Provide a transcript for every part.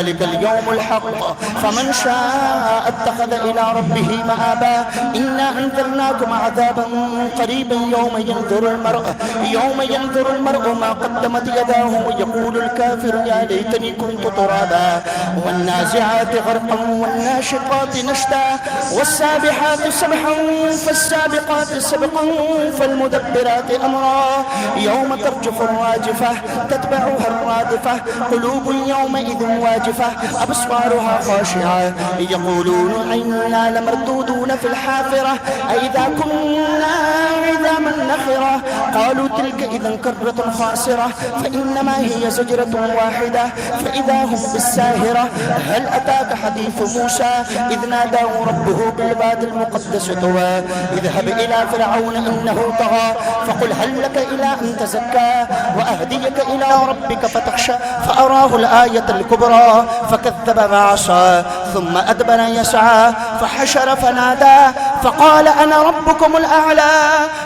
ذلك اليوم الحق فمن شاء اتخذ إلى ربه مآبا إنا أنذرناكم عذابا قريبا يوم ينظر المرء ما قدمت يداه ويقول الكافر يا ليتني كنت ترابا والنازعات غرقا والناشطات نشطا والسابحات سبحا فالسابقات سبقا فالمدبرات أمرا يوم ترجف الراجفة تتبعها الرادفة قلوب يومئذ واجفة أبصارها خاشعة يقولون إنا لمردودون في الحافرة أئذا كنا عظاما نخرة قالوا تلك إذا كرة خاسرة فإنما هي زجرة واحدة فإذا هم بالساهرة هل أتاك حديث موسى إذ ناداه ربه بالواد المقدس طوى اذهب إلى فرعون إنه طغى فقل هل لك إلى أن تزكى وأهديك إلى ربك فتخشى فأراه الآية الكبرى فكذب وعصى ثم أدبر يسعى فحشر فنادى فقال أنا ربكم الأعلى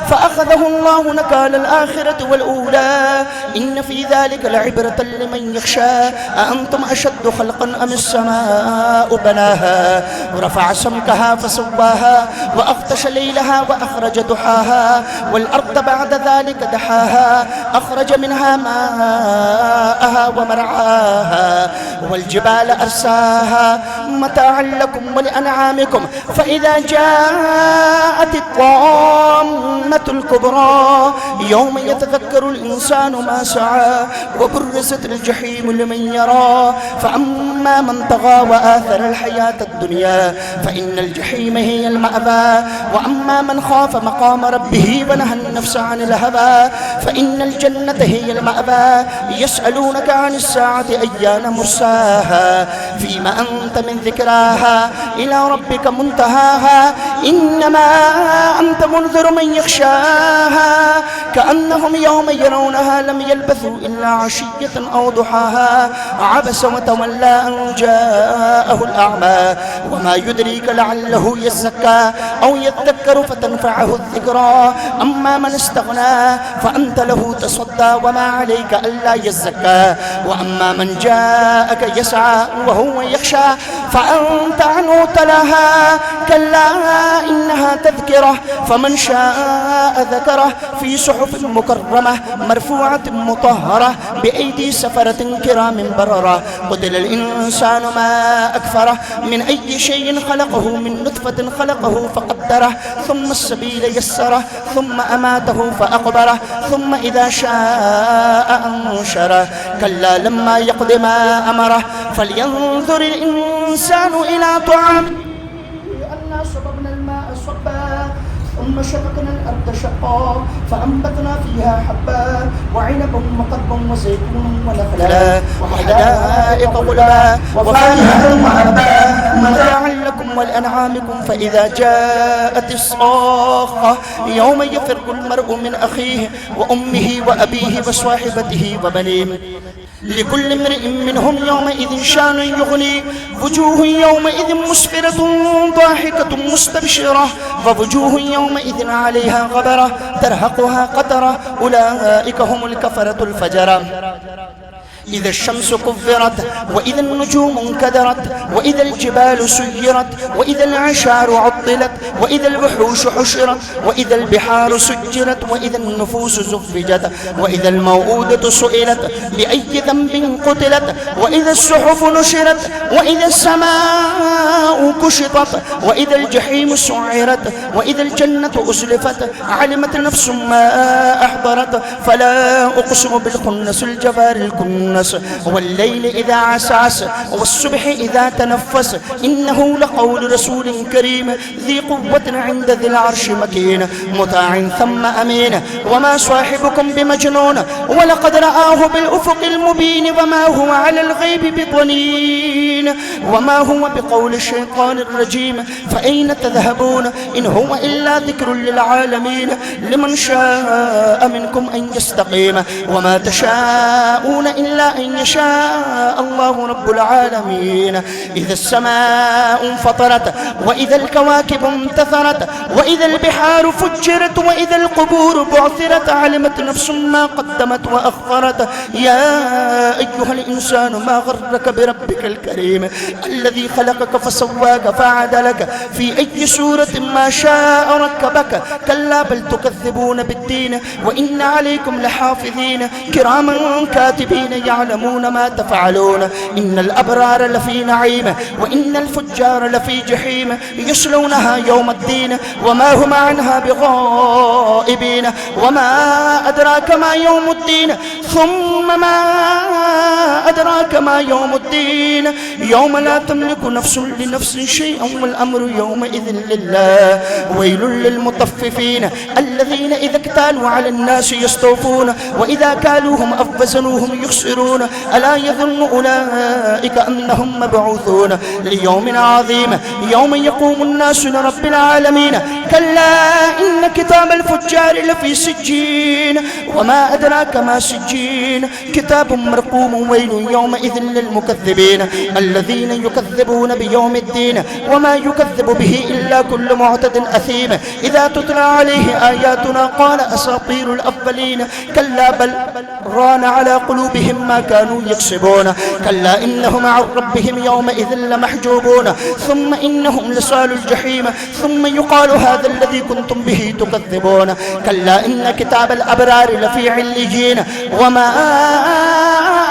فأخذه الله نكال الآخرة والأولى إن في ذلك لعبرة لمن يخشى أأنتم أشد خلقا أم السماء بناها ورفع سمكها فسواها وأغطش ليلها وأخرج ضحاها والأرض بعد ذلك دحاها أخرج منها ماءها ومرعاها والجبال أرساها متاعا لكم ولأنعامكم فإذا جاءت الطامة الكبرى يوم يتذكر الإنسان ما سعى وبرزت الجحيم لمن يرى فأما من طغى وآثر الحياة الدنيا فإن الجحيم هي المأوى وأما من خاف مقام ربه ونهى النفس عن الهوى فإن الجنة هي المأوى يسألونك عن الساعة أيان مرساها فيما أنت من ذكراها إلى ربك منتهاها إنما أنت منذر من يخشاها كأنهم يوم يرونها لم يلبثوا إلا عشية أو ضحاها عبس وتولى أن جاءه الأعمى وما يدريك لعله يزكى أو يذكر فتنفعه الذكرى أما من استغنى فأنت له تصدى وما عليك ألا يزكى وأما من جاءك يسعى وهو يخشى فأنت عنه تلاها كلا إنها تذكرة فمن شاء ذكره في صحف مكرمة مرفوعة مطهرة بأيدي سفرة كرام بررة قتل الإنسان ما أكفره من أي شيء خلقه من نطفة خلقه فقدره ثم السبيل يسره ثم أماته فأقبره ثم إذا شاء أنشره كلا لما يقض ما أمره فلينظر الإنسان إلى طعامه أنا صببنا الماء صبا ثم شققنا الأرض شقا فأنبتنا فيها حبا وعنبا وقضبا وزيتون ونخلا وحدائق غلبا وفاكهة وأبا متاعا لكم ولأنعامكم فإذا جاءت الصاخة يوم يفر المرء من أخيه وأمه وأبيه وصاحبته وبنيه لكل امرئ منهم يومئذ شان يغني وجوه يومئذ مسفرة ضاحكة مستبشرة ووجوه يومئذ عليها غبرة ترهقها قترة أولئك هم الكفرة الفجرة إذا الشمس كفرت وإذا النجوم انكدرت وإذا الجبال سيرت وإذا العشار عطلت وإذا الوحوش حشرت وإذا البحار سجرت وإذا النفوس زفجت وإذا الموءودة سئلت بأي ذنب قتلت وإذا الصحف نشرت وإذا السماء كشطت وإذا الجحيم سعرت وإذا الجنة أزلفت علمت نفس ما أحضرت فلا أقسم بالخنس الجوار الكنس والليل إذا عسعس والصبح إذا تنفس إنه لقول رسول كريم ذي قوة عند ذي العرش مكين مطاع ثم أمين وما صاحبكم بمجنون ولقد رآه بالأفق المبين وما هو على الغيب بضنين وما هو بقول الشيطان الرجيم فأين تذهبون إن هو إلا ذكر للعالمين لمن شاء منكم أن يستقيم وما تشاءون إلا إلا أن يشاء الله رب العالمين. إذا السماء انفطرت وإذا الكواكب انتثرت وإذا البحار فجرت وإذا القبور بعثرت علمت نفس ما قدمت وأخرت. يا أيها الإنسان ما غرك بربك الكريم الذي خلقك فسواك فعدلك في أي سورة ما شاء ركبك. كلا بل تكذبون بالدين وإن عليكم لحافظين كراما كاتبين يعلمون ما تفعلون. إن الأبرار لفي نعيم وإن الفجار لفي جحيم يصلونها يوم الدين وما هم عنها بغائبين. وما أدراك ما يوم الدين ثم ما أدراك ما يوم الدين يوم لا تملك نفس لنفس شيئا والأمر يومئذ لله. ويل للمطففين الذين إذا اكتالوا على الناس يستوفون وإذا كالوهم أو وزنوهم يخسرون. ألا يظن أولئك أنهم مبعوثون ليوم عظيم يوم يقوم الناس لرب العالمين. كلا إن كتاب الفجار لفي سجين وما أدراك ما سجين كتاب مرقوم. ويل يومئذ للمكذبين الذين يكذبون بيوم الدين وما يكذب به إلا كل معتد أثيم. إذا تتلى عليه آياتنا قال أساطير الأولين. كلا بل ران على قلوبهم ما كانوا يكسبون. كلا إنهم عن ربهم يومئذ لمحجوبون ثم إنهم لصال الجحيم ثم يقال هذا الذي كنتم به تكذبون. كلا إن كتاب الأبرار لفي عليين وما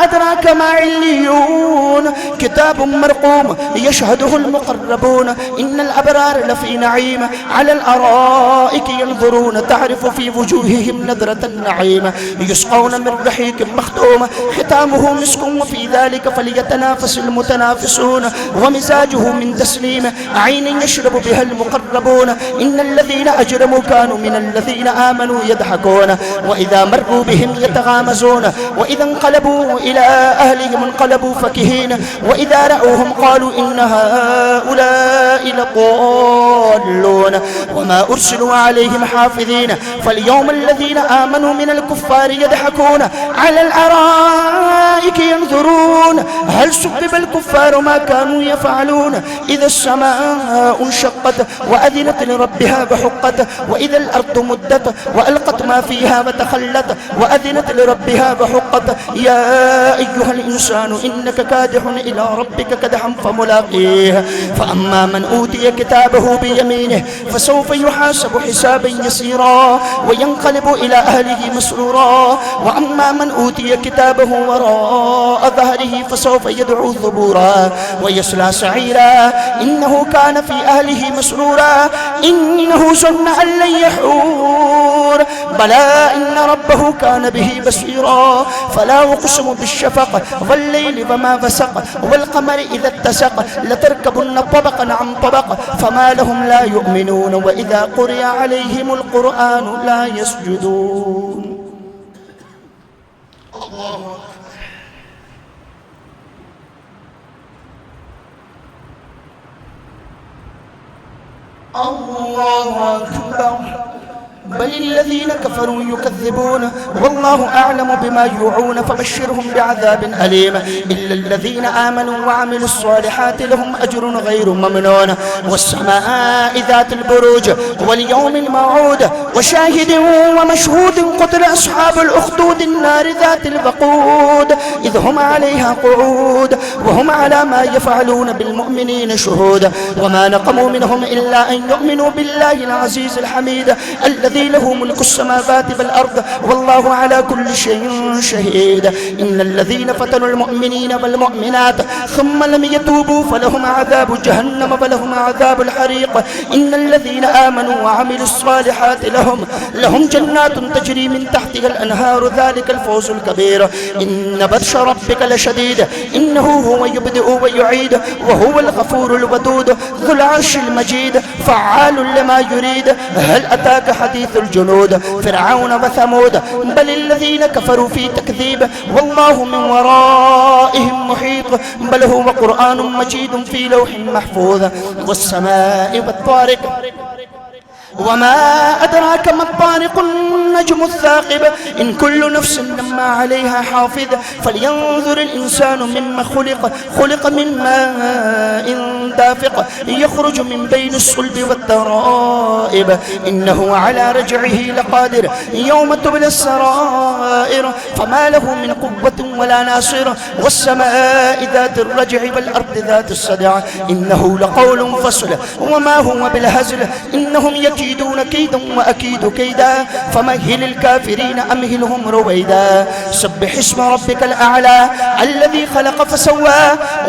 أدراك ما عليون كتاب مرقوم يشهده المقربون. إن الأبرار لفي نعيم على الأرائك ينظرون تعرف في وجوههم نضرة النعيم يسقون من رحيق مختوم ختامه مسك وفي ذلك فليتنافس المتنافسون. ومزاجه من تسنيم عين يشرب بها المقربون. إن الذين أجرموا كانوا من الذين آمنوا يضحكون وإذا مروا بهم يتغامزون وإذا انقلبوا إلى أهلهم انقلبوا فكهين وإذا رأوهم قالوا إن هؤلاء لضالون. وما أرسلوا عليهم حافظين. فاليوم الذين آمنوا من الكفار يضحكون على الأرائك ينظرون هل سبب الكفار ما كانوا يفعلون. إذا السماء انشقت وأذنت لربها وحقت وإذا الأرض مدت وألقت ما فيها وتخلت وأذنت لربها وحقت. يا أيها الإنسان إنك كادح إلى ربك كدحا فملاقيه. فأما من أوتي كتابه بيمينه فسوف يحاسب حسابا يسيرا وينقلب إلى أهله مسرورا. وأما من أوتي كتابه وراء ظهره فسوف يدعو ثبورا ويصلى سعيرا. إنه كان في أهله مسرورا إنه ظن أن لن يحور. بلى إن ربه كان به بصيرا. فلا أقسم بالشفق والليل وما فسق والقمر إذا اتسق لتركبن طبقا عن طبق فما لهم لا يؤمنون وإذا قرئ عليهم القرآن لا يسجدون. الله أكبر. بل الذين كفروا يكذبون والله أعلم بما يوعون فبشرهم بعذاب أليم. إلا الذين آمنوا وعملوا الصالحات لهم أجر غير ممنون. والسماء ذات البروج واليوم الموعود وشاهد ومشهود قتل أصحاب الأخدود النار ذات الوقود إذ هم عليها قعود وهم على ما يفعلون بالمؤمنين شهود. وما نقموا منهم إلا أن يؤمنوا بالله العزيز الحميد الذي له ملك السماوات والأرض والله على كل شيء شهيد. إن الذين فتنوا المؤمنين والمؤمنات ثم لم يتوبوا فلهم عذاب جهنم ولهم عذاب الحريق. إن الذين آمنوا وعملوا الصالحات لهم جنات تجري من تحتها الأنهار ذلك الفوز الكبير. إن بطش ربك لشديد إنه هو يبدئ ويعيد وهو الغفور الودود ذو العرش المجيد فعال لما يريد. هل أتاك حديث الجنود فرعون وثمود بل الذين كفروا في تكذيب والله من ورائهم محيط. بل هو قرآن مجيد في لوح محفوظ. والسماء والطارق وما أدراك ما الطارق النجم الثاقب إن كل نفس لما عليها حافظ فلينظر الإنسان مما خلق من ماء دافق يخرج من بين الصلب والترائب إنه على رجعه لقادر يوم تبلى السرائر فما له من قوة ولا ناصر والسماء ذات الرجع والأرض ذات الصدع إنه لقول فصل وما هو بالهزل إنهم يكيدون كيدا وأكيد كيدا فمهل الكافرين أمهلهم رويدا سبح اسم ربك الأعلى الذي خلق فسوى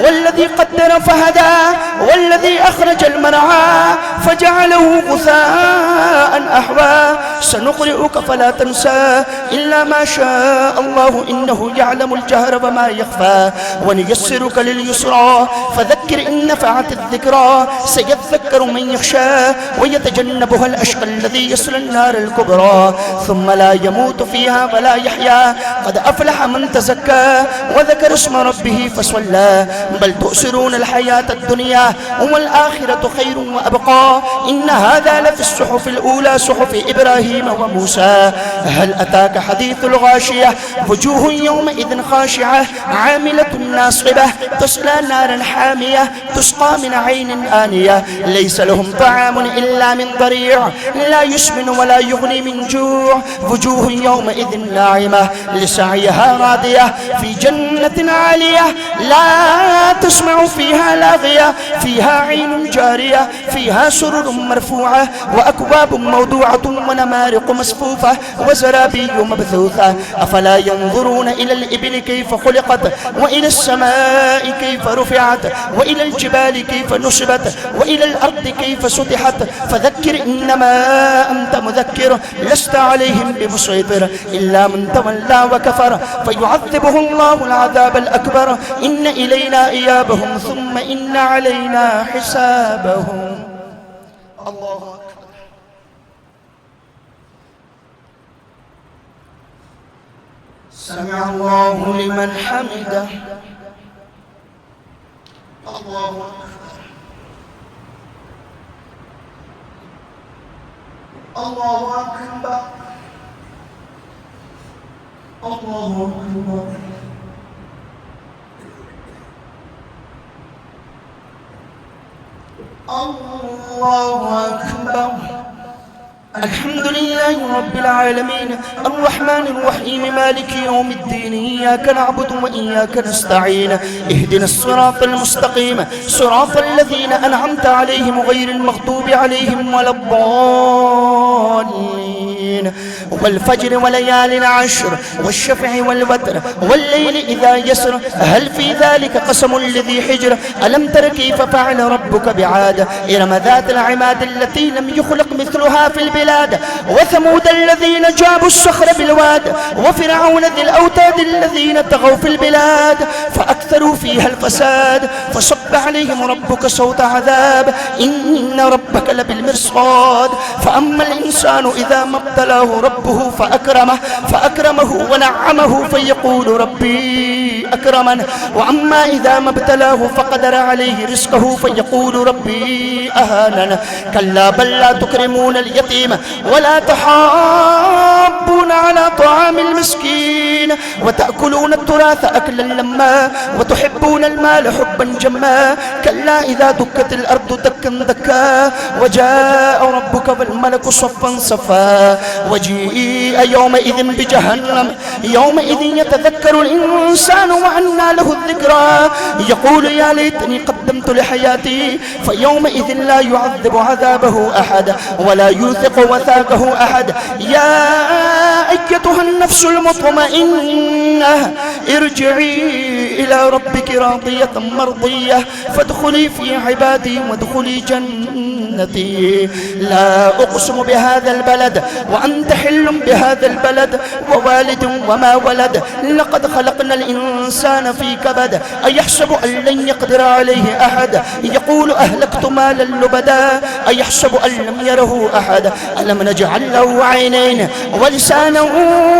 والذي قدر فهدى والذي أخرج المرعى فجعله غثاء أحوى سنقرئك فلا تنسى إلا ما شاء الله إنه يعلم الجهر وما يخفى ونيسرك لليسرى فذكر إن نفعت الذكرى سيذكر من يخشى ويتجنبها الأشقى الذي يصلى النار الكبرى ثم لا يموت فيها ولا يحيا قد أفلح من تزكى وذكر اسم ربه فصلى بل تؤثرون الحياة الدنيا والآخرة خير وأبقى إن هذا لفي الصحف الأولى صحف إبراهيم وموسى هل أتاك حديث الغاشية وجوه يومئذ خاشعة عاملة ناصبة تصلى نارا حامية تسقى من عين آنية ليس لهم طعام إلا من ضريع لا يسمن ولا يغني من جوع وجوه يومئذ ناعمة لسعيها راضية في جنة عالية لا تسمع فيها لاغية فيها عين جارية فيها سرر مرفوعة وأكواب موضوعة ونمارق مصفوفة وزرابي مبثوثة أفلا ينظرون إلى الإبل كيف خلقت وإلى السماء كيف رفعت وإلى الجبال كيف نصبت وإلى الأرض كيف سطحت فذكر إنما أنت مذكر لست عليهم بمسيطر إلا من تولى وكفر فيعذبه الله العذاب الأكبر إن إلينا إيابهم ثم إن علينا حسابهم الله أكبر سمع الله لمن حمده الله أكبر الله أكبر الله أكبر الله أكبر الحمد لله رب العالمين الرحمن الرحيم مالك يوم الدين إياك نعبد وإياك نستعين اهدنا الصراط المستقيم صراط الذين أنعمت عليهم غير المغضوب عليهم ولا الضالين والفجر وليال عشر والشفع والوتر والليل إذا يسر هل في ذلك قسم لذي حجر ألم تر كيف فعل ربك بعاد إرم ذات العماد التي لم يخلق مثلها في البلاد وثمود الذين جابوا الصخر بالواد وفرعون ذي الأوتاد الذين طغوا في البلاد فأكثروا فيها الفساد فصب عليهم ربك صوت عذاب إن ربك لبالمرصاد فأما الإنسان إذا ما ابتلاه ربه فأكرمه ونعمه فيقول ربي أكرمن وأما إذا ما ابتلاه فقدر عليه رزقه فيقول ربي أهانن كلا بل لا تكرمون اليتيم ولا تحاضون على طعام المسكين وتأكلون التراث أكلا لما وتحبون المال حبا جما كلا إذا دكت الأرض دكا دكا وجاء ربك والملك صفا صفا وجيء يومئذ بجهنم يومئذ يتذكر الإنسان وأنى له الذكرى يقول يا ليتني قدمت لحياتي فيومئذ لا يعذب عذابه أحد ولا يوثق وثاقه أحد يا أيتها النفس المطمئنة ارجعي إلى ربك راضية مرضية فادخلي في عبادي وادخلي جنتي لا أقسم بهذا البلد وأنت حل بهذا البلد ووالد وما ولد لقد خلقنا الإنسان في كبد أيحسب أن لن يقدر عليه أحد يقول أهلكت مالا لبدا أيحسب أن لم يره أحد ألم نجعل له عينين ولسانا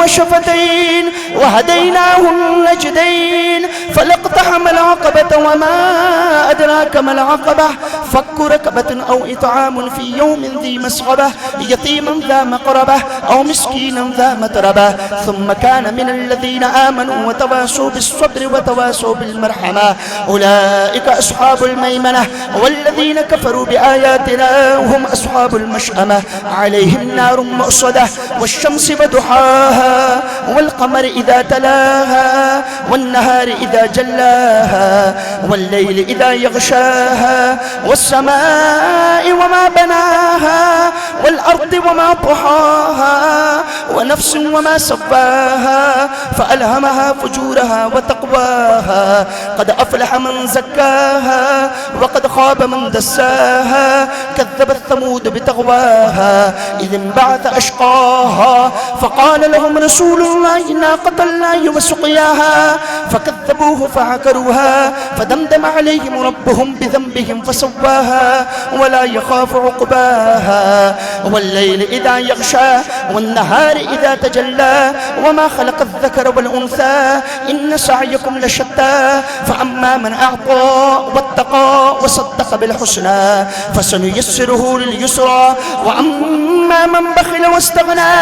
وشفتين وهديناه النجدين فلاقتحم العقبة وما أدراك ما العقبة فك ركبة أو إطعام في يوم ذي مسغبة يتيما ذا مقربة أو مسكينا ذا متربة ثم كان من الذين آمنوا وتواصوا بالصبر وتواصوا بالمرحمة أولئك أصحاب الميمنة والذين كفروا بآياتنا هم أصحاب المشأمة عليهم نار مؤصدة والشمس وضحاها والقمر إذا تلاها والنهار إذا جلاها والليل إذا يغشاها والسماء وما بناها والأرض وما طحاها ونفس وما سواها فألهمها فجورها وتقواها قد أفلح من زكاها وقد خاب من دساها كذبت ثمود بتقواها إذ انبعث أشقاها فقال لهم رسول الله ناقة الله وسقياها فكذبوه فعقروها فدمدم عليهم ربهم بذنبهم فسواها ولا يخاف عقباها والليل إذا يغشى والنهار إذا تجلى وما خلق الذكر والأنثى إن سعيكم لشتى فأما من أعطى واتقى وصدق بالحسنى فسنيسره لليسرى وأما من بخل واستغنى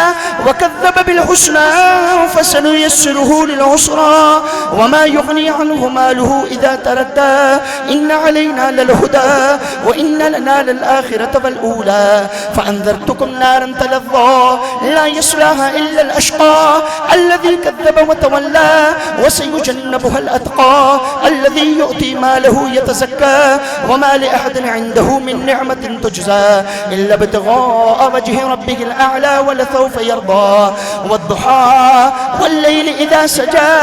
وكذب بالحسنى فسنيسره للعسرى وما يغني عنه ماله إذا تردى إن علينا للهدى وإن لنا للآخرة والأولى فأنذرتكم نارا تلظى لا يصلاها إلا الأشقى الذي كذب وتولى وسيجنبها الأتقى الذي يؤتي ماله يتزكى وما لأحد عنده من نعمة تجزى إلا ابتغاء وجه ربه الأعلى ولسوف يرضى والضحى والليل إذا سجى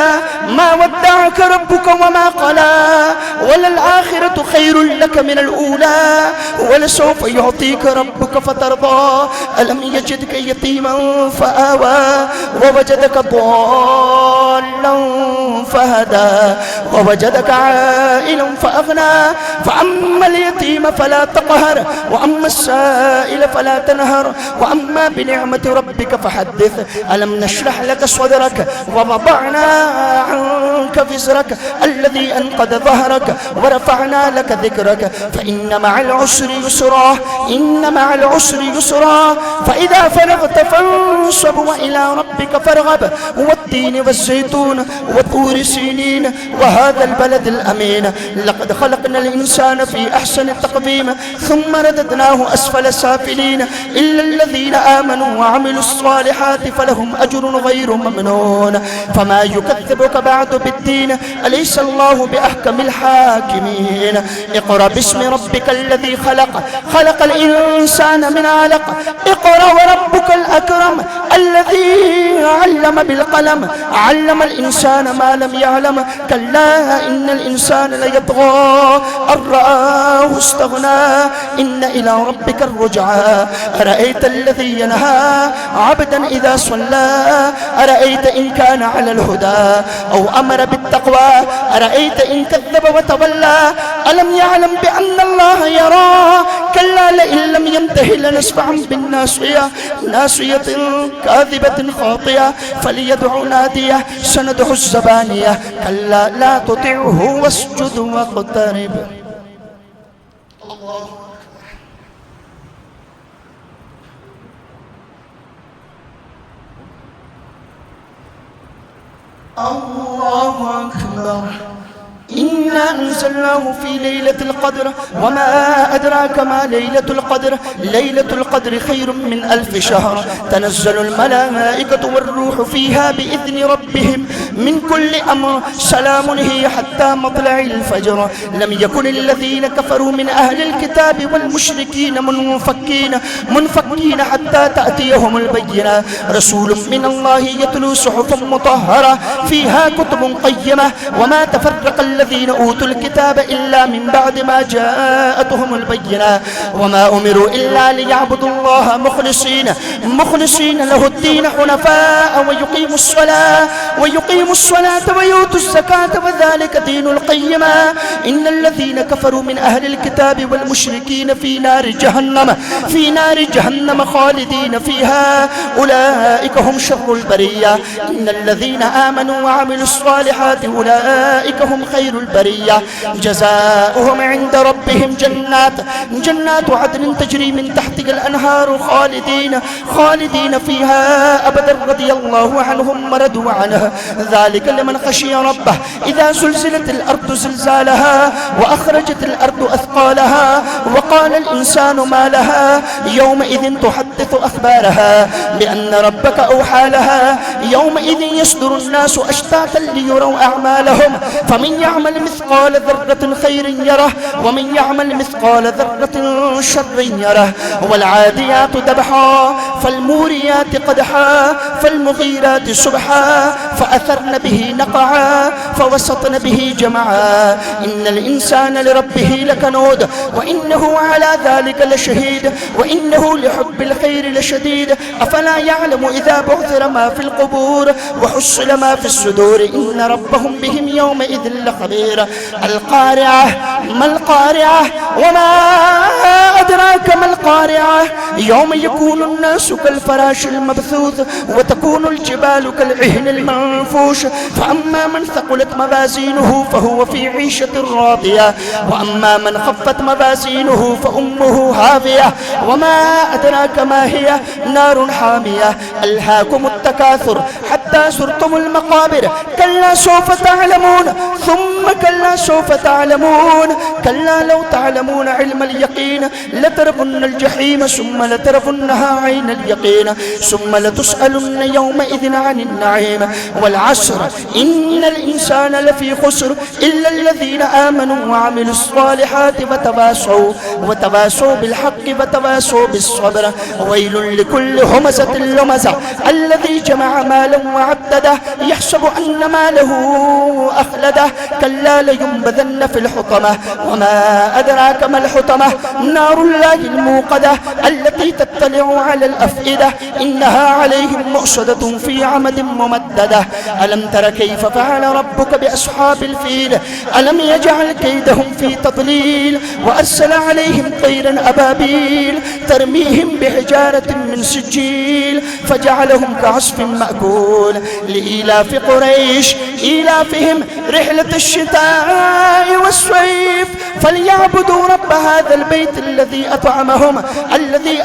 ما ودعك ربك وما قلى وللآخرة خير لك من الأولى ولسوف يعطيك ربك فترضى ألم يجدك يتيما فآوى ووجدك ضالا فهدى ووجدك عائلا فأغنى فأما اليتيم فلا تقهر وأما السائل فلا تنهر وأما بنعمة ربك فحدث ألم نشرح لك صدرك ووضعنا عنك وزرك الذي أنقض ظهرك ورفعنا لك ذكرك فإن مع العسر يسرا إن مع العسر يسرا فإذا فرغت فانصب وإلى ربك فارغب والتين والزيتون وطور سينين وهذا البلد الأمين لقد خلقنا الإنسان في أحسن تقويم ثم رددناه أسفل سافلين إلا الذين آمنوا وعملوا الصالحات فلهم أجر غير ممنون فما يكذبك بعد بالدين أليس الله بأحكم الحاكمين اقرأ باسم ربك الذي خلق خلق الإنسان من علق اقرأ وربك الأكرم الذي علم بالقلم علم الإنسان ما لم يعلم كلا إن الإنسان ليطغى أن رآه استغنى إن إلى ربك الرجعى أرأيت الذي ينهى عبدا إذا صلى أرأيت إن كان على الهدى أو أمر بالتقوى أرأيت إن كذب وتولى ألم يعلم بأن الله يرى كلا لئن لم ينته لنسفعا بالناصية ناصية كاذبة خاطئة فليدع نادية سندع الزبانية كلا لا تطعه واسجد واقترب الله أكبر إنا أنزلناه في ليلة القدر وما أدراك ما ليلة القدر ليلة القدر خير من 1000 شهر تنزل الملائكة والروح فيها بإذن ربهم من كل أمر سلام هي حتى مطلع الفجر لم يكن الذين كفروا من أهل الكتاب والمشركين منفكين حتى تأتيهم البينة رسول من الله يتلو صحفا مطهرة فيها كتب قيمة وما تفرق الذين أوتوا الكتاب إلا من بعد ما جاءتهم البينة وما أمروا إلا ليعبدوا الله مخلصين له الدين حنفاء ويقيموا الصلاة ويؤتوا الزكاة وذلك دين القيمة إن الذين كفروا من أهل الكتاب والمشركين في نار جهنم خالدين فيها أولئك هم شر البرية إن الذين آمنوا وعملوا الصالحات أولئك هم خير البرية البرية جزاؤهم عند ربهم جنات عدن تجري من تحتها الأنهار خالدين فيها أبدا رضي الله عنهم ورضوا عنه ذلك لمن خشي ربه إذا زلزلت الأرض زلزالها وأخرجت الأرض أثقالها وقال الإنسان ما لها يومئذ تحدث أخبارها بأن ربك أوحى لها يومئذ يصدر الناس أشتاتا ليروا أعمالهم فمن يعمل مثقال ذرة خير يره ومن يعمل مثقال ذرة شر يره والعاديات ضبحا فالموريات قدحا فالمغيرات صبحا فأثرن به نقعا فوسطن به جمعا إن الإنسان لربه لكنود وإنه على ذلك لشهيد وإنه لحب الخير لشديد أفلا يعلم إذا بعثر ما في القبور وحصل ما في الصدور إن ربهم بهم يومئذ لخبير القارعة ما القارعة وما أدراك ما القارعة يوم يكون الناس كالفراش المبثوث وتكون الجبال كالعهن المنفوش فأما من ثقلت موازينه فهو في عيشة راضية وأما من خفت موازينه فأمه هاوية وما أدراك ما هي نار حامية ألهاكم التكاثر حتى زرتم المقابر كلا سوف تعلمون ثم كلا سوف تعلمون كلا لو تعلمون علم اليقين لترون الجحيم ثم لترونها عين اليقين ثم لتسألن يومئذ عن النعيم والعصر إن الإنسان لفي خسر إلا الذين آمنوا وعملوا الصالحات وتواصوا بالحق وتواصوا بالصبر ويل لكل همزة لمزة الذي جمع مالا وعدده يحسب أن ماله أخلده كلا لينبذن في الحطمة وما أدراك ما الحطمة نار الله الموقدة التي تطلع على الأفئدة إنها عليهم مؤصدة في عمد ممددة ألم تر كيف فعل ربك بأصحاب الفيل ألم يجعل كيدهم في تضليل وأرسل عليهم طيرا أبابيل ترميهم بحجارة من سجيل فجعلهم كعصف مأكول لإيلاف قريش إيلافهم رحلة الشتاء والصيف فليعبدوا رب هذا البيت الذي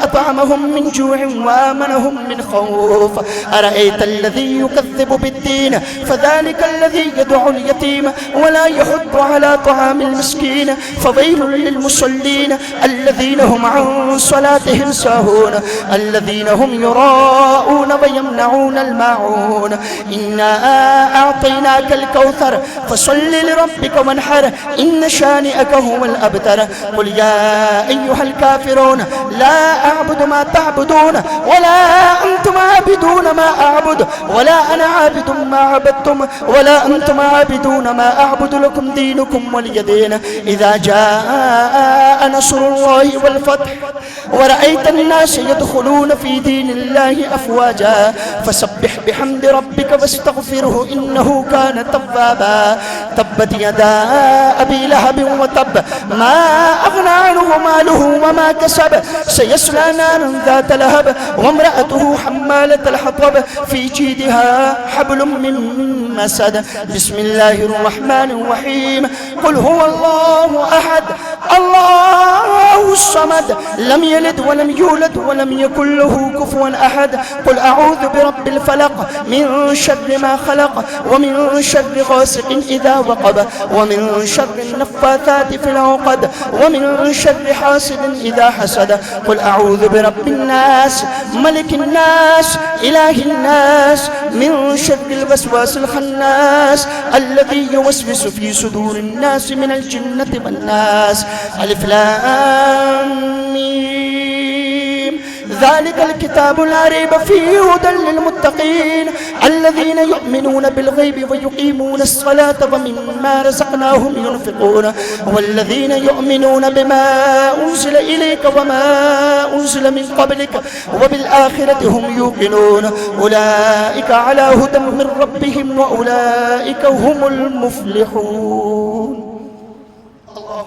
أطعمهم من جوع وآمنهم من خوف أرأيت الذي يكذب بالدين فذلك الذي يدعو اليتيم ولا يحض على طعام المسكين فويل للمصلين الذين هم عن صلاتهم ساهون الذين هم يراءون ويمنعون الماعون إنا أعطيناك الكوثر فصل لربك وانحر إن شانئك هو الأبتر قل يا أيها الكافرون لا أعبد ما تعبدون ولا أنتم عابدون ما أعبد ولا أنا عابد ما عبدتم ولا أنتم عابدون ما أعبد لكم دينكم ولي دين إذا جاء نصر الله والفتح ورأيت الناس يدخلون في دين الله أفواجا فسبح بحمد ربك واستغفره إنه كان توابا تبت يدا أبي لهب وتب ما أغنى عنه ماله وما كسب سيصلى نارا ذات لهب وامرأته حمالة الحطب في جيدها حبل من مسد بسم الله الرحمن الرحيم قل هو الله أحد الله الصمد لم يلد ولم يولد ولم يكن له كفوا أحد قل أعوذ برب الفلق من شر ما خلق ومن شر غاسق إذا وقب ومن شر النفاثات في العقد ومن شر حاسد إذا حسد قل أعوذ برب الناس ملك الناس إله الناس من شر الوسواس الخناس الذي يوسوس في صدور الناس من الجنة والناس ألف لام ميم ذلك الكتاب لا ريب فيه هدى للمتقين الذين يؤمنون بالغيب ويقيمون الصلاة ومما رزقناهم ينفقون والذين يؤمنون بما أنزل إليك وما أنزل من قبلك وبالآخرة هم يوقنون أولئك على هدى من ربهم وأولئك هم المفلحون. الله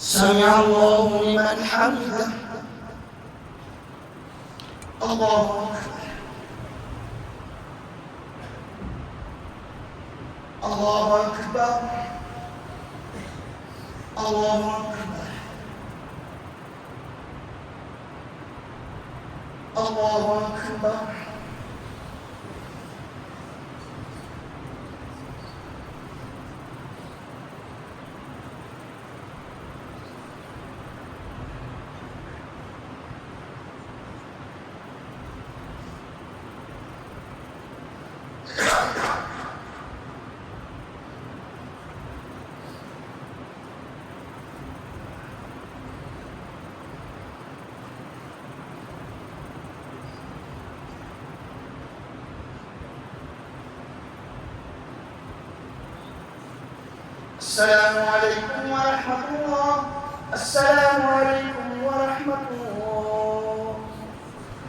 سمع الله لمن حمده الله الله أكبر الله أكبر الله أكبر السلام عليكم ورحمة الله. السلام عليكم ورحمة الله.